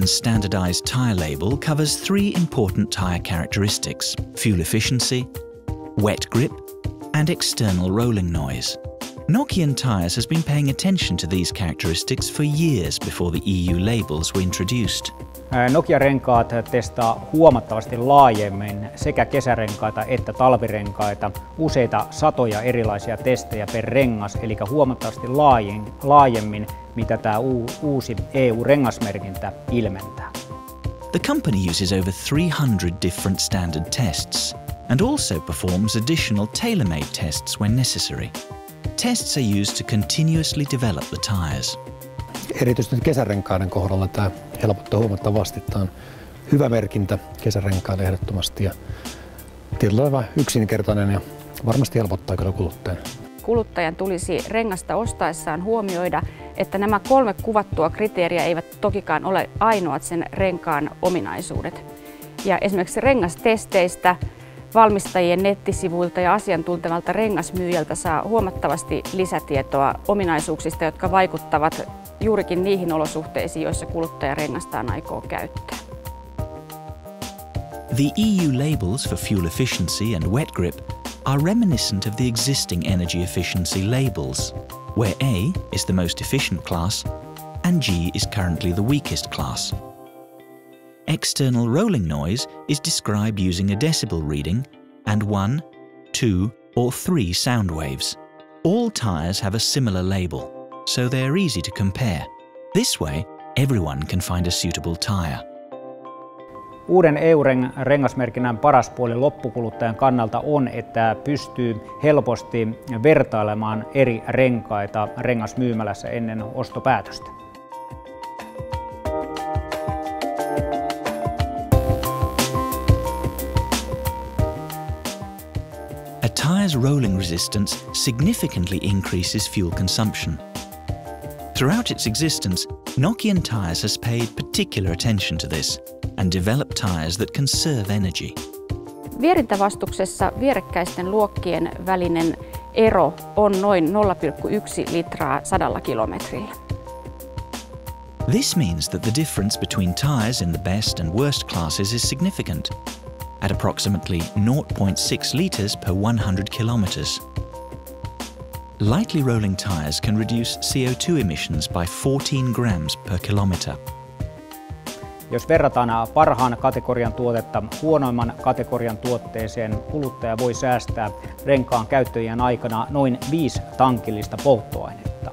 Nokian's standardized tyre label covers three important tyre characteristics: fuel efficiency, wet grip, and external rolling noise. Nokian Tyres has been paying attention to these characteristics for years before the EU labels were introduced. Nokia-renkaat testaa huomattavasti laajemmin sekä kesärenkaita että talvirenkaita, useita satoja erilaisia testejä per rengas, eli huomattavasti laajemmin, mitä tämä uusi EU-rengasmerkintä ilmentää. The company uses over 300 different standard tests and also performs additional tailor-made tests when necessary. Tests are used to continuously develop the tyres. Erityisesti kesärenkaiden kohdalla tämä helpottaa huomattavasti. Tämä on hyvä merkintä kesärenkaille ehdottomasti ja tietyllä lailla yksinkertainen ja varmasti helpottaa kyllä kuluttajan. Kuluttajan tulisi rengasta ostaessaan huomioida, että nämä 3 kuvattua kriteeriä eivät tokikaan ole ainoat sen renkaan ominaisuudet. Ja esimerkiksi rengastesteistä, valmistajien nettisivuilta ja asiantuntevalta rengasmyyjältä saa huomattavasti lisätietoa ominaisuuksista, jotka vaikuttavat juurikin niihin olosuhteisiin, joissa kuluttaja rengastaan aikoo käyttää. The EU labels for fuel efficiency and wet grip are reminiscent of the existing energy efficiency labels, where A is the most efficient class and G is currently the weakest class. External rolling noise is described using a decibel reading and 1, 2 or 3 sound waves. All tyres have a similar label, so they are easy to compare. This way, everyone can find a suitable tyre. Uuden EU-rengasmerkinnän paras puoli loppukuluttajan kannalta on, että pystyy helposti vertailemaan eri renkaita rengasmyymälässä ennen ostopäätöstä. A tyre's rolling resistance significantly increases fuel consumption. Throughout its existence, Nokian Tyres has paid particular attention to this and developed tyres that conserve energy. Vierintävastuksessa vierekkäisten luokkien välinen ero on noin 0,1 litraa 100 kilometrillä. This means that the difference between tyres in the best and worst classes is significant, at approximately 0.6 litres per 100 kilometres. Lightly rolling tyres can reduce CO2 emissions by 14 grams per kilometre. Jos verrataan parhaan kategorian tuotetta huonoimman kategorian tuotteeseen, kuluttaja voi säästää renkaan käyttöjen aikana noin 5 tankillista polttoainetta.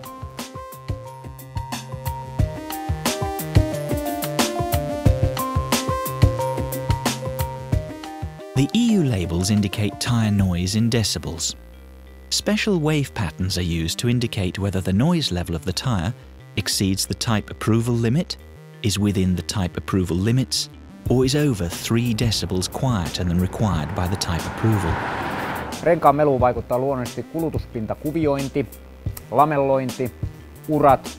The EU labels indicate tyre noise in decibels. Special wave patterns are used to indicate whether the noise level of the tyre exceeds the type approval limit, is within the type approval limits, or is over 3 decibels quieter than required by the type approval. Renkaan meluun vaikuttaa luonnollisesti kulutuspintakuviointi, lamellointi, urat,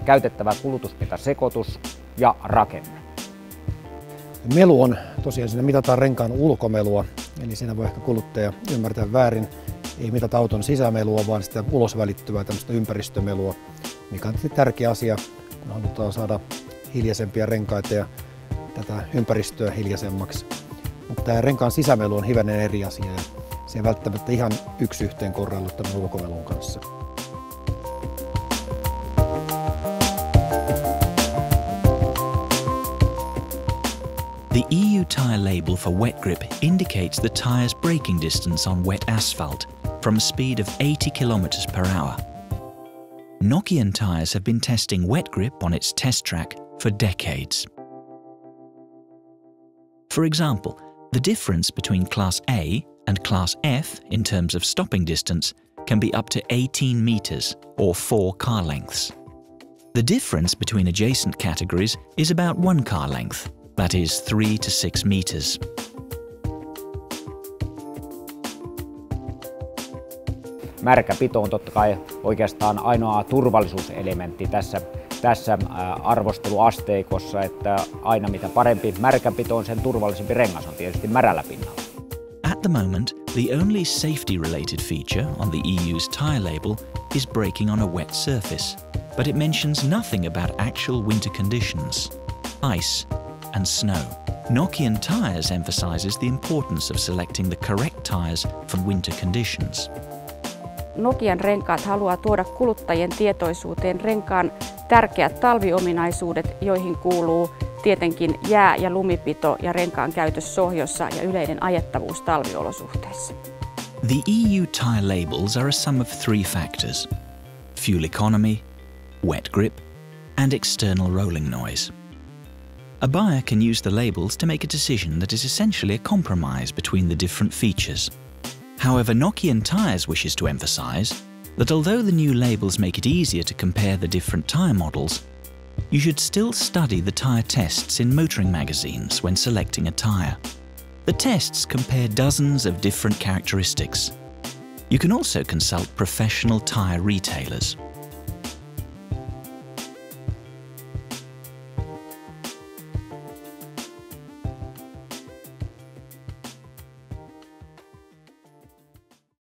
käytettävä kulutuspintasekoitus ja rakenne. Melu on tosiaan, siinä mitataan renkaan ulkomelua, eli siinä voi ehkä kuluttaja ymmärtää väärin. Ei mitata auton sisämelua, vaan sitä ulos välittyvää tämmöistä ympäristömelua, mikä on tärkeä asia, kun halutaan saada hiljaisempia renkaita ja tätä ympäristöä hiljaisemmaksi. Mutta tämä renkaan sisämelu on hivenen eri asia ja se ei välttämättä ihan yksi yhteen korrellu tämän ulkomelun kanssa. The EU tyre label for wet grip indicates the tyre's braking distance on wet asphalt from a speed of 80 kilometers per hour. Nokian tyres have been testing wet grip on its test track for decades. For example, the difference between Class A and Class F in terms of stopping distance can be up to 18 meters or 4 car lengths. The difference between adjacent categories is about 1 car length, that is 3 to 6 meters. Märkä pito on totta kai oikeastaan ainoa turvallisuuselementti tässä arvosteluasteikossa, että aina mitä parempi märkäpito on, sen turvallisempi rengas on tietysti märällä pinnalla. At the moment, the only safety-related feature on the EU's tyre label is braking on a wet surface, but it mentions nothing about actual winter conditions. ice and snow. Nokian Tyres emphasises the importance of selecting the correct tyres for winter conditions. Nokian renkaat haluaa tuoda kuluttajien tietoisuuteen renkaan tärkeät talviominaisuudet, joihin kuuluu tietenkin jää- ja lumipito ja renkaan käytös sohjossa ja yleinen ajettavuus talviolosuhteissa. The EU tyre labels are a sum of three factors: fuel economy, wet grip, and external rolling noise. A buyer can use the labels to make a decision that is essentially a compromise between the different features. However, Nokian Tyres wishes to emphasise that although the new labels make it easier to compare the different tyre models, you should still study the tyre tests in motoring magazines when selecting a tyre. The tests compare dozens of different characteristics. You can also consult professional tyre retailers.